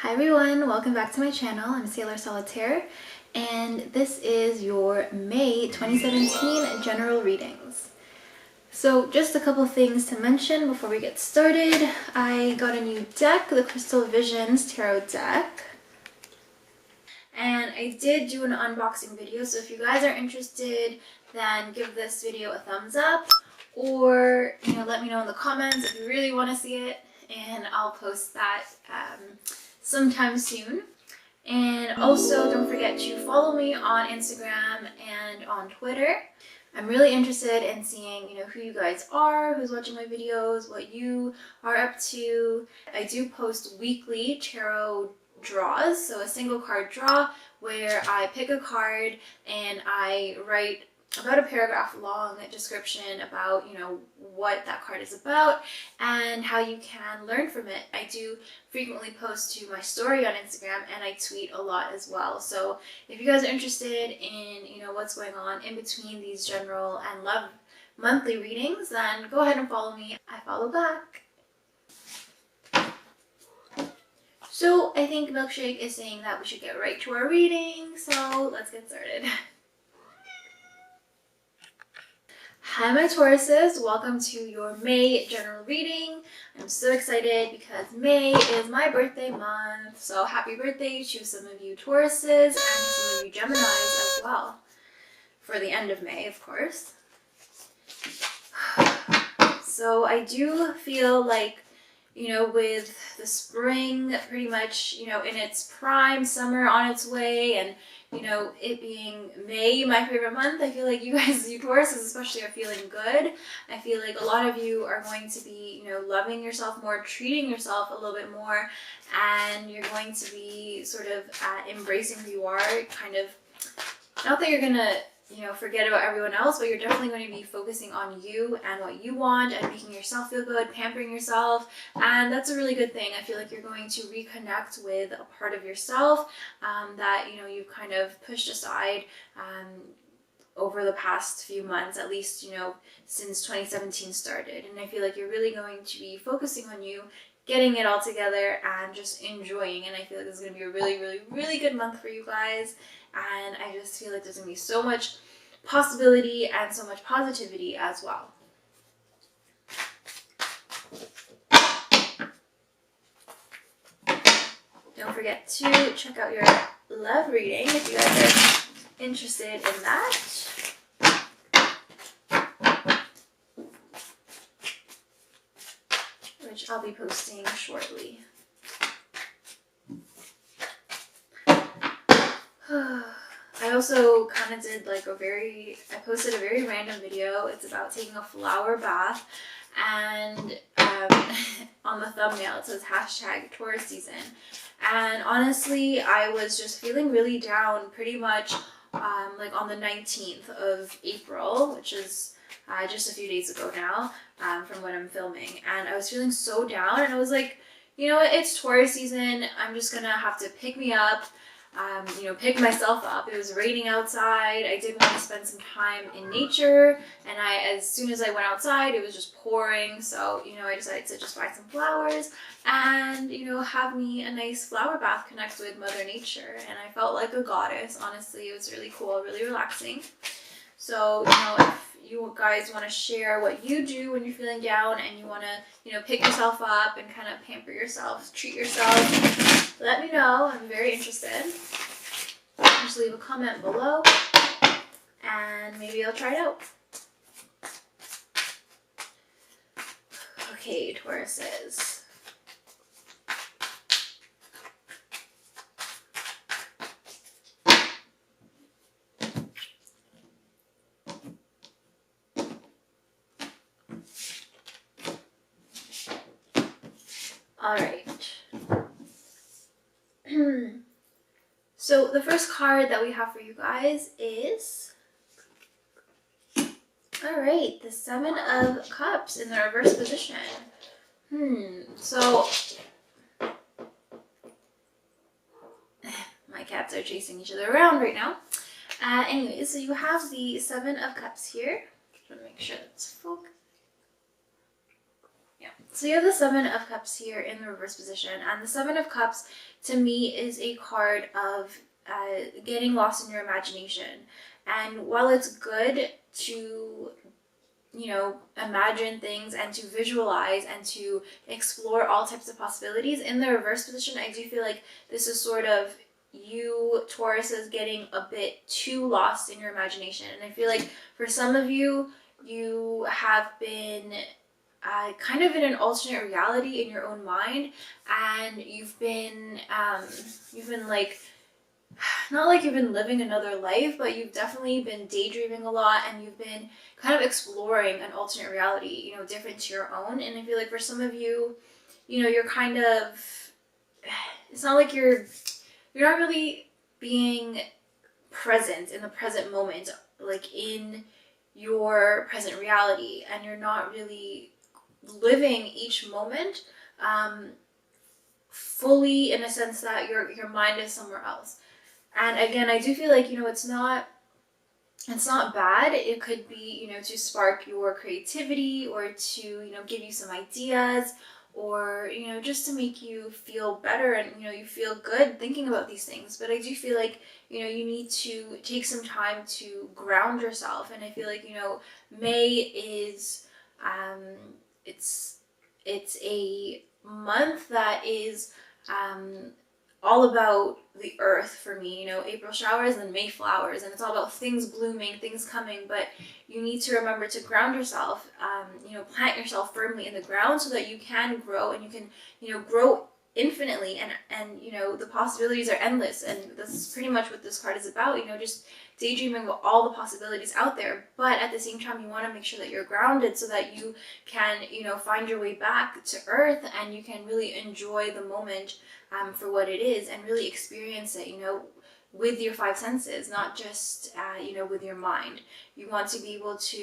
Hi everyone, welcome back to my channel. I'm Sailor Solitaire and this is your May 2017 general readings. So just a couple things to mention before we get started. I got a new deck, the Crystal Visions Tarot deck. And I did do an unboxing video, so if you guys are interested, then give this video a thumbs up or let me know in the comments if you really want to see it, and I'll post that sometime soon. And also don't forget to follow me on Instagram and on Twitter. I'm really interested in seeing who you guys are, who's watching my videos, what you are up to. I do post weekly tarot draws, so a single card draw where I pick a card and I write about a paragraph long description about what that card is about and how you can learn from it. I do frequently post to my story on Instagram and I tweet a lot as well. So if you guys are interested in what's going on in between these general and love monthly readings, then go ahead and follow me. I follow back. So I think Milkshake is saying that we should get right to our reading, so let's get started. Hi my Tauruses, welcome to your May general reading. I'm so excited because May is my birthday month, so happy birthday to some of you Tauruses and to some of you Geminis as well, for the end of May of course. So I do feel like with the spring pretty much, in its prime, summer on its way, and, it being May, my favorite month, I feel like you guys, you Tauruses especially, are feeling good. I feel like a lot of you are going to be, loving yourself more, treating yourself a little bit more, and you're going to be sort of embracing who you are, kind of, not that you're gonna forget about everyone else, but you're definitely going to be focusing on you and what you want and making yourself feel good, pampering yourself, and that's a really good thing. I feel like you're going to reconnect with a part of yourself that you kind of pushed aside over the past few months, at least since 2017 started, and I feel like you're really going to be focusing on you, getting it all together and just enjoying, and I feel like this is going to be a really good month for you guys. And I just feel like there's going to be so much possibility and so much positivity as well. Don't forget to check out your love reading if you guys are interested in that. Which I'll be posting shortly. I also kind of did like I posted a very random video. It's about taking a flower bath, and on the thumbnail it says hashtag Taurus season. And honestly, I was just feeling really down pretty much like on the 19th of April, which is just a few days ago now from when I'm filming. And I was feeling so down and I was like, it's Taurus season. I'm just gonna have to pick me up. Pick myself up. It was raining outside. I did want to spend some time in nature, and as soon as I went outside, it was just pouring. So, I decided to just buy some flowers and, have me a nice flower bath, connect with Mother Nature. And I felt like a goddess. Honestly, it was really cool, really relaxing. So, if you guys want to share what you do when you're feeling down and you want to, pick yourself up and kind of pamper yourself, treat yourself, let me know. I'm very interested. Just leave a comment below and maybe I'll try it out. Okay, Tauruses. All right. So the first card that we have for you guys is, all right, the Seven of Cups in the reverse position. So my cats are chasing each other around right now. Anyway, so you have the Seven of Cups here. Just want to make sure that's focused. Yeah. So you have the Seven of Cups here in the reverse position, and the Seven of Cups to me is a card of getting lost in your imagination. And while it's good to, you know, imagine things and to visualize and to explore all types of possibilities, in the reverse position, I do feel like this is sort of you, Taurus, is getting a bit too lost in your imagination. And I feel like for some of you, you have been kind of in an alternate reality in your own mind, and you've been like, not like you've been living another life, but you've definitely been daydreaming a lot, and you've been kind of exploring an alternate reality, you know, different to your own. And I feel like for some of you, you know, you're kind of, it's not like you're not really being present in the present moment, like in your present reality, and you're not really living each moment fully, in a sense that your mind is somewhere else. And again, I do feel like, you know, it's not bad. It could be, you know, to spark your creativity, or to, you know, give you some ideas, or, you know, just to make you feel better, and, you know, you feel good thinking about these things. But I do feel like, you know, you need to take some time to ground yourself. And I feel like, you know, May is it's a month that is all about the earth for me. You know, April showers and May flowers, and it's all about things blooming, things coming. But you need to remember to ground yourself, you know, plant yourself firmly in the ground, so that you can grow, and you can, you know, grow infinitely, and you know, the possibilities are endless. And this is pretty much what this card is about, you know, just daydreaming about all the possibilities out there. But at the same time, you want to make sure that you're grounded, so that you can, you know, find your way back to earth, and you can really enjoy the moment for what it is, and really experience it, you know, with your five senses, not just you know, with your mind. You want to be able to,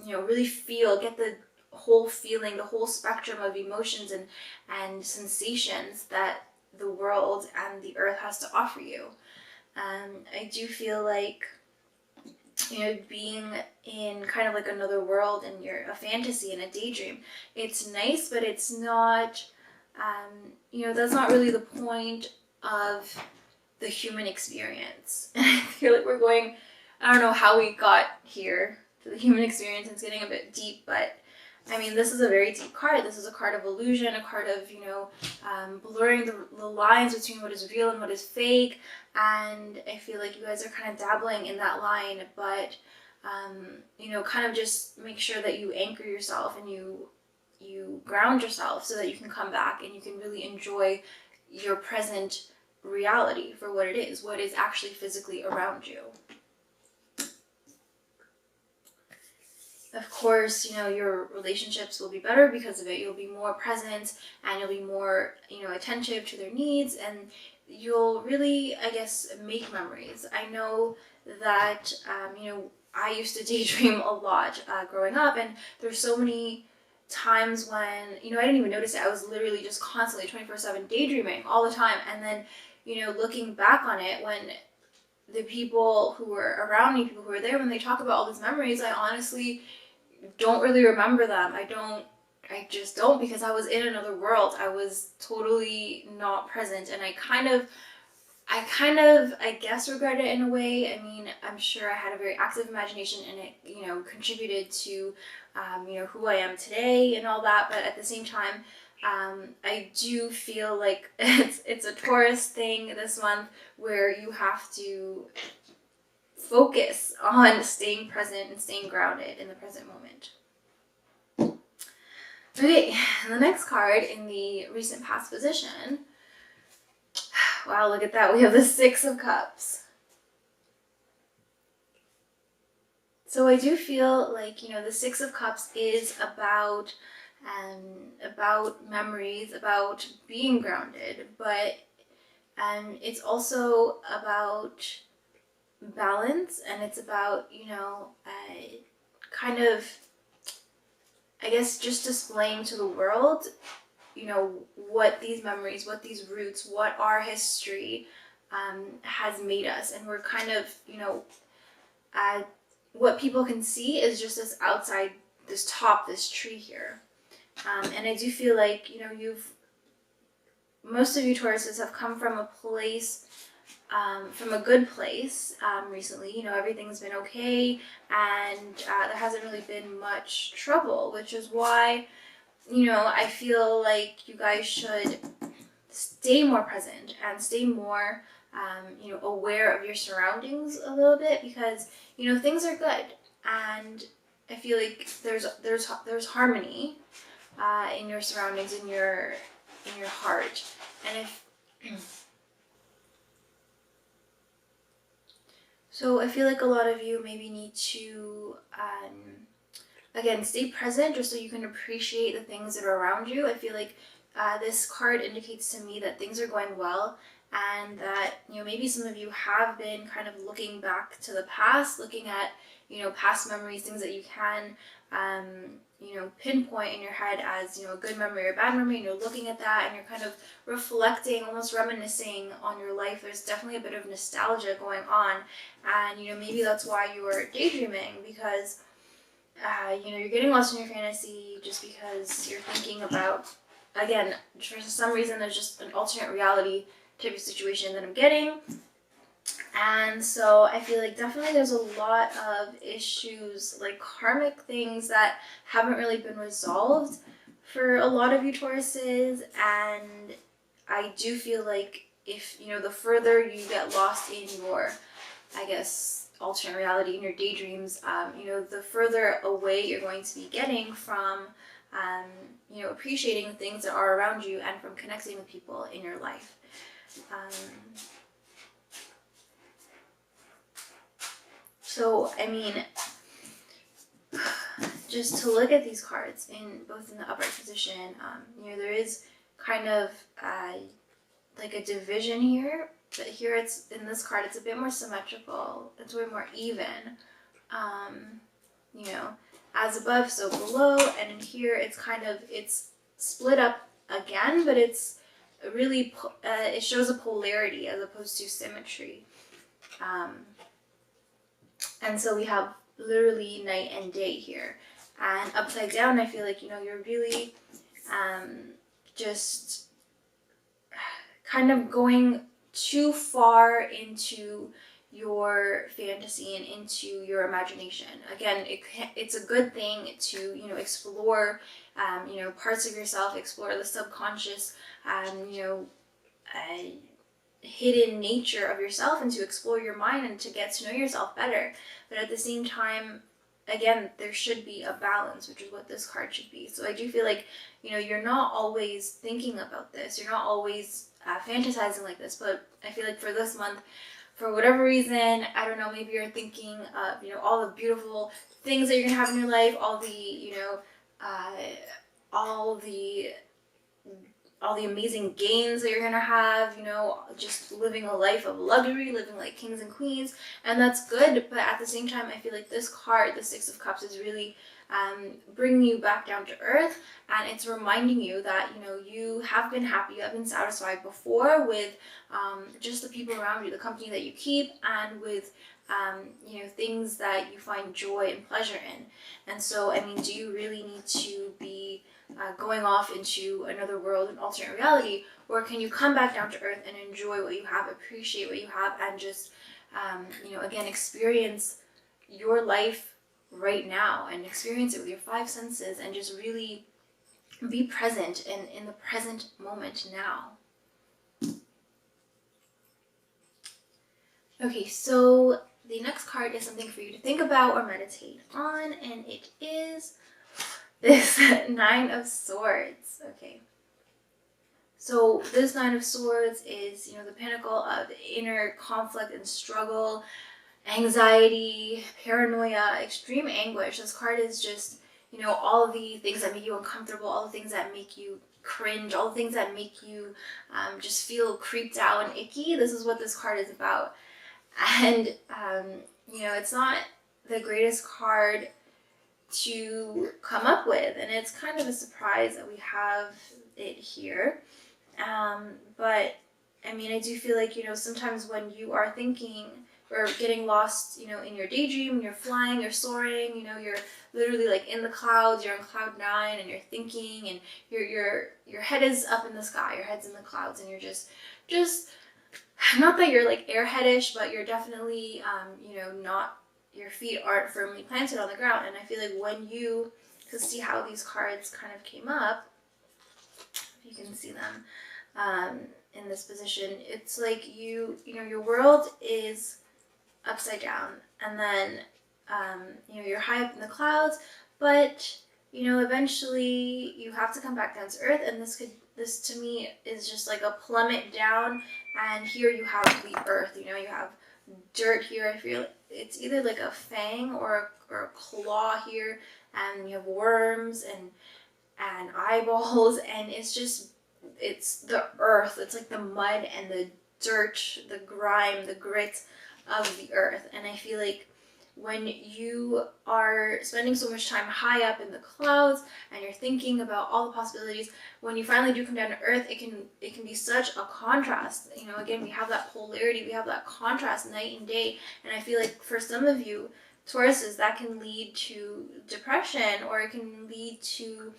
you know, really feel, get the whole feeling, the whole spectrum of emotions and sensations that the world and the earth has to offer you. I do feel like, you know, being in kind of like another world, and you're a fantasy and a daydream, it's nice, but it's not, you know, that's not really the point of the human experience. And I feel like we're going, I don't know how we got here to the human experience, and it's getting a bit deep, but I mean, this is a very deep card. This is a card of illusion, a card of, you know, blurring the lines between what is real and what is fake. And I feel like you guys are kind of dabbling in that line, but, you know, kind of just make sure that you anchor yourself, and you ground yourself, so that you can come back and you can really enjoy your present reality for what it is, what is actually physically around you. Of course, you know, your relationships will be better because of it. You'll be more present, and you'll be more, you know, attentive to their needs, and you'll really, I guess, make memories. I know that, you know, I used to daydream a lot growing up, and there's so many times when, you know, I didn't even notice it. I was literally just constantly 24/7 daydreaming all the time. And then, you know, looking back on it, when the people who were around me, people who were there, when they talk about all these memories, I honestly don't really remember them. I just don't, because I was in another world. I was totally not present, and I kind of, I guess, regret it in a way. I mean, I'm sure I had a very active imagination, and it, you know, contributed to, you know, who I am today and all that. But at the same time, I do feel like it's a Taurus thing this month, where you have to focus on staying present and staying grounded in the present moment. Okay, the next card in the recent past position. Wow, look at that. We have the Six of Cups. So I do feel like, you know, the Six of Cups is about memories, about being grounded, but it's also about balance, and it's about, you know, kind of, I guess, just displaying to the world, you know, what these memories, what these roots, what our history has made us. And we're kind of, you know, what people can see is just this outside, this top, this tree here. And I do feel like, most of you Tauruses have come from a place, from a good place recently. Everything's been okay, and there hasn't really been much trouble, which is why, I feel like you guys should stay more present and stay more, aware of your surroundings a little bit, because, things are good, and I feel like there's harmony in your surroundings, in your heart, and if so, I feel like a lot of you maybe need to again, stay present just so you can appreciate the things that are around you. I feel like this card indicates to me that things are going well, and that, maybe some of you have been kind of looking back to the past, looking at, past memories, things that you can, pinpoint in your head as, a good memory or a bad memory, and you're looking at that and you're kind of reflecting, almost reminiscing on your life. There's definitely a bit of nostalgia going on, and, maybe that's why you are daydreaming, because you're getting lost in your fantasy just because you're thinking about, again, for some reason there's just an alternate reality type of situation that I'm getting. And so I feel like definitely there's a lot of issues, like karmic things that haven't really been resolved for a lot of you Tauruses. And I do feel like if, the further you get lost in your, I guess, alternate reality, in your daydreams, the further away you're going to be getting from, appreciating the things that are around you and from connecting with people in your life. So, I mean, just to look at these cards both in the upright position, there is kind of like a division here, but here it's, in this card, it's a bit more symmetrical. It's way more even. As above, so below, and in here it's it's split up again, but it's really, it shows a polarity as opposed to symmetry. And so we have literally night and day here. And upside down, I feel like, you're really just kind of going too far into your fantasy and into your imagination. Again, it's a good thing to, explore, parts of yourself, explore the subconscious, hidden nature of yourself, and to explore your mind and to get to know yourself better. But at the same time, again, there should be a balance, which is what this card should be. So I do feel like, you're not always thinking about this. You're not always fantasizing like this. But I feel like for this month, for whatever reason, I don't know, maybe you're thinking of, all the beautiful things that you're going to have in your life, all the amazing gains that you're gonna have, just living a life of luxury, living like kings and queens, and that's good. But at the same time, I feel like this card, the Six of Cups, is really bringing you back down to earth, and it's reminding you that, you have been happy, you have been satisfied before with just the people around you, the company that you keep, and with things that you find joy and pleasure in. And so, I mean, do you really need to be going off into another world, an alternate reality, or can you come back down to earth and enjoy what you have, appreciate what you have, and just, again, experience your life right now, and experience it with your five senses, and just really be present in the present moment now. Okay, so the next card is something for you to think about or meditate on, and it is this Nine of Swords. Okay, so this Nine of Swords is, the pinnacle of inner conflict and struggle, anxiety, paranoia, extreme anguish. This card is just, all the things that make you uncomfortable, all the things that make you cringe, all the things that make you just feel creeped out and icky. This is what this card is about. And, it's not the greatest card to come up with, and it's kind of a surprise that we have it here. But, I mean, I do feel like, sometimes when you are thinking or getting lost, you know, in your daydream, you're flying, you're soaring, you know, you're literally like in the clouds, you're on cloud 9 and you're thinking, and your head is up in the sky, your head's in the clouds, and you're just not that you're like airheadish, but you're definitely you know, not, your feet aren't firmly planted on the ground. And I feel like when you, to see how these cards kind of came up, if you can see them in this position, it's like you know, your world is upside down, and then you know, you're high up in the clouds, but you know, eventually you have to come back down to earth, and this to me is just like a plummet down, and here you have the earth, you know, you have dirt here. I feel it's either like a fang or a claw here, and you have worms and eyeballs, and it's just, it's the earth, it's like the mud and the dirt, the grime, the grit of the earth. And I feel like when you are spending so much time high up in the clouds and you're thinking about all the possibilities, when you finally do come down to earth, it can be such a contrast. You know, again, we have that polarity, we have that contrast night and day. And I feel like for some of you Tauruses, that can lead to depression, or it can lead to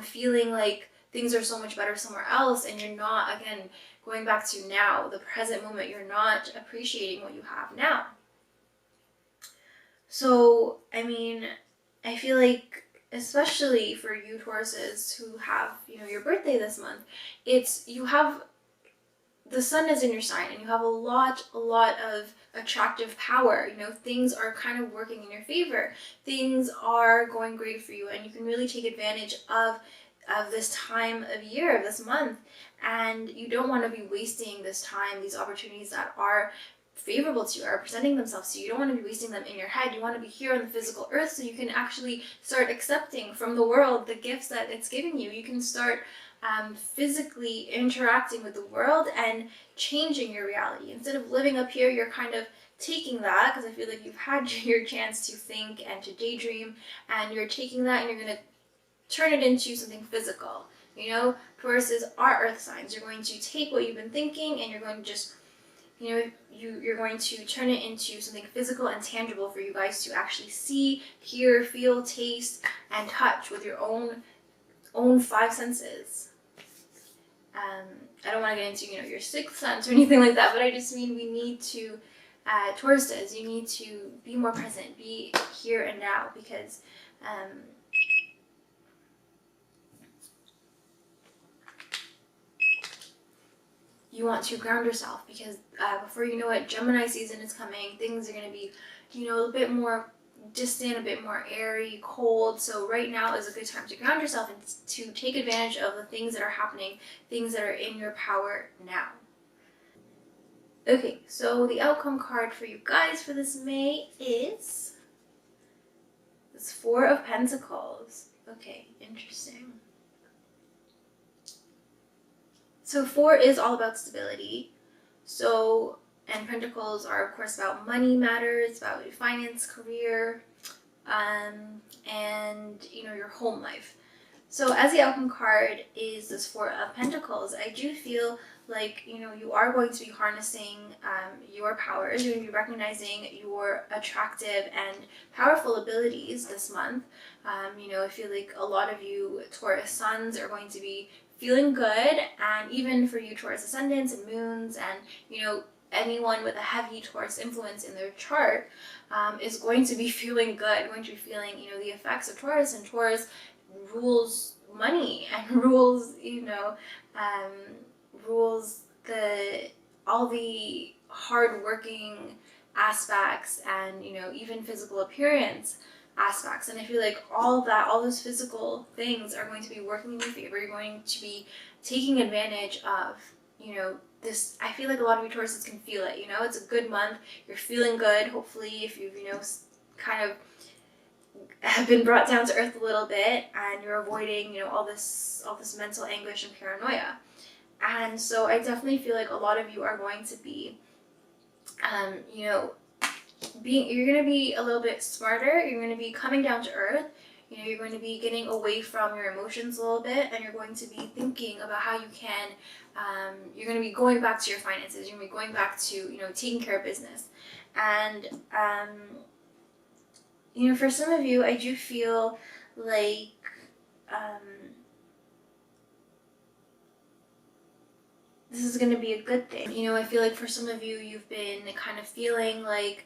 feeling like things are so much better somewhere else, and you're not, again, going back to now, the present moment, you're not appreciating what you have now. So, I mean, I feel like, especially for you Tauruses who have, you know, your birthday this month, it's, you have, the sun is in your sign, and you have a lot of attractive power. You know, things are kind of working in your favor. Things are going great for you, and you can really take advantage of this time of year, of this month. And you don't want to be wasting this time, these opportunities that are favorable to you, are presenting themselves to you. You don't want to be wasting them in your head. You want to be here on the physical earth, so you can actually start accepting from the world the gifts that it's giving you. You can start physically interacting with the world and changing your reality. Instead of living up here, you're kind of taking that, because I feel like you've had your chance to think and to daydream, and you're taking that and you're going to turn it into something physical. You know, Tauruses are earth signs. You're going to take what you've been thinking, and you're going to just, you know, you're going to turn it into something physical and tangible for you guys to actually see, hear, feel, taste, and touch with your own 5 senses. I don't want to get into, you know, your 6th sense or anything like that, but I just mean we need to, Tauruses, you need to be more present, be here and now, because you want to ground yourself, because before you know it, Gemini season is coming. Things are going to be, you know, a bit more distant, a bit more airy, cold. So right now is a good time to ground yourself and to take advantage of the things that are happening, things that are in your power now. Okay, so the outcome card for you guys for this May is this 4 of Pentacles. Okay, interesting. So 4 is all about stability. So, and Pentacles are of course about money matters, about your finance, career, and you know, your home life. So as the outcome card is this 4 of Pentacles, I do feel like, you know, you are going to be harnessing your powers. You're going to be recognizing your attractive and powerful abilities this month. You know, I feel like a lot of you Taurus suns are going to be feeling good, and even for you Taurus ascendants and moons, and you know, anyone with a heavy Taurus influence in their chart is going to be feeling good, going to be feeling, you know, the effects of Taurus. And Taurus rules money and rules, you know, rules all the hard-working aspects, and you know, even physical appearance aspects. And I feel like all those physical things are going to be working in your favor. You're going to be taking advantage of, you know, this. I feel like a lot of you Tauruses can feel it. You know, it's a good month. You're feeling good. Hopefully, if you've, you know, kind of have been brought down to earth a little bit, and you're avoiding, you know, all this mental anguish and paranoia. And so I definitely feel like a lot of you are going to be, you know, you're going to be a little bit smarter. You're going to be coming down to earth. You know, you're going to be getting away from your emotions a little bit, and you're going to be thinking about how you can, you're going to be going back to your finances, you're going to be going back to, you know, taking care of business. And, you know, for some of you, I do feel like, this is going to be a good thing. You know, I feel like for some of you, you've been kind of feeling like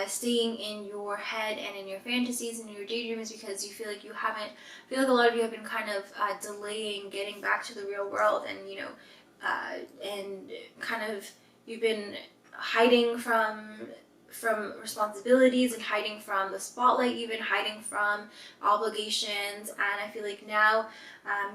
staying in your head and in your fantasies and your daydreams because you feel like you haven't, I feel like a lot of you have been kind of delaying getting back to the real world, and, you know, and kind of, you've been hiding from responsibilities and hiding from the spotlight, even hiding from obligations. And I feel like now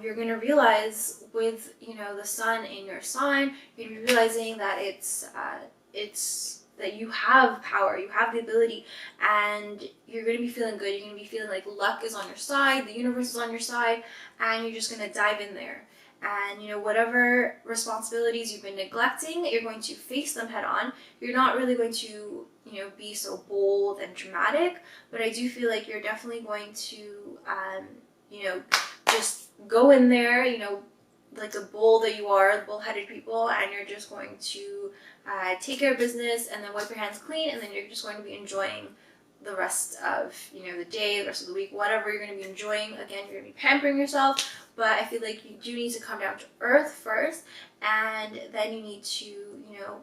you're going to realize, with, you know, the sun in your sign, you're going to be realizing that it's that you have power, you have the ability, and you're going to be feeling good. You're going to be feeling like luck is on your side, the universe is on your side, and you're just going to dive in there. And, you know, whatever responsibilities you've been neglecting, you're going to face them head on. You're not really going to, you know, be so bold and dramatic, but I do feel like you're definitely going to, you know, just go in there, you know, like the bull that you are, the bull-headed people, and you're just going to take care of business and then wipe your hands clean, and then you're just going to be enjoying the rest of, you know, the day, the rest of the week, whatever you're going to be enjoying. Again, you're going to be pampering yourself, but I feel like you do need to come down to earth first, and then you need to, you know,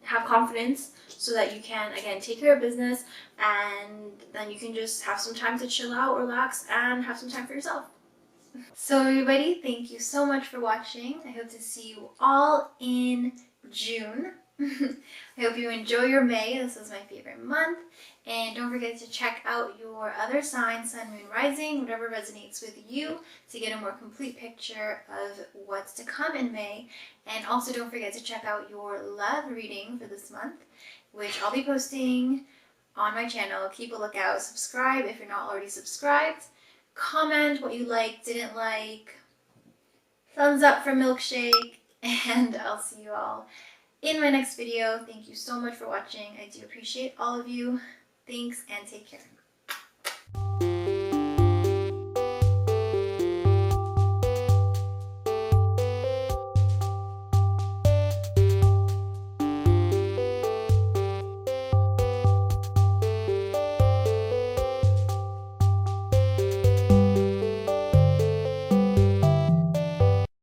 have confidence so that you can, again, take care of business, and then you can just have some time to chill out, relax, and have some time for yourself. So everybody, thank you so much for watching. I hope to see you all in June. I hope you enjoy your May. This is my favorite month. And don't forget to check out your other signs, Sun, Moon, Rising, whatever resonates with you, to get a more complete picture of what's to come in May. And also don't forget to check out your love reading for this month, which I'll be posting on my channel. Keep a lookout. Subscribe if you're not already subscribed. Comment what you liked, didn't like. Thumbs up for milkshake. And I'll see you all in my next video. Thank you so much for watching. I do appreciate all of you. Thanks, and take care.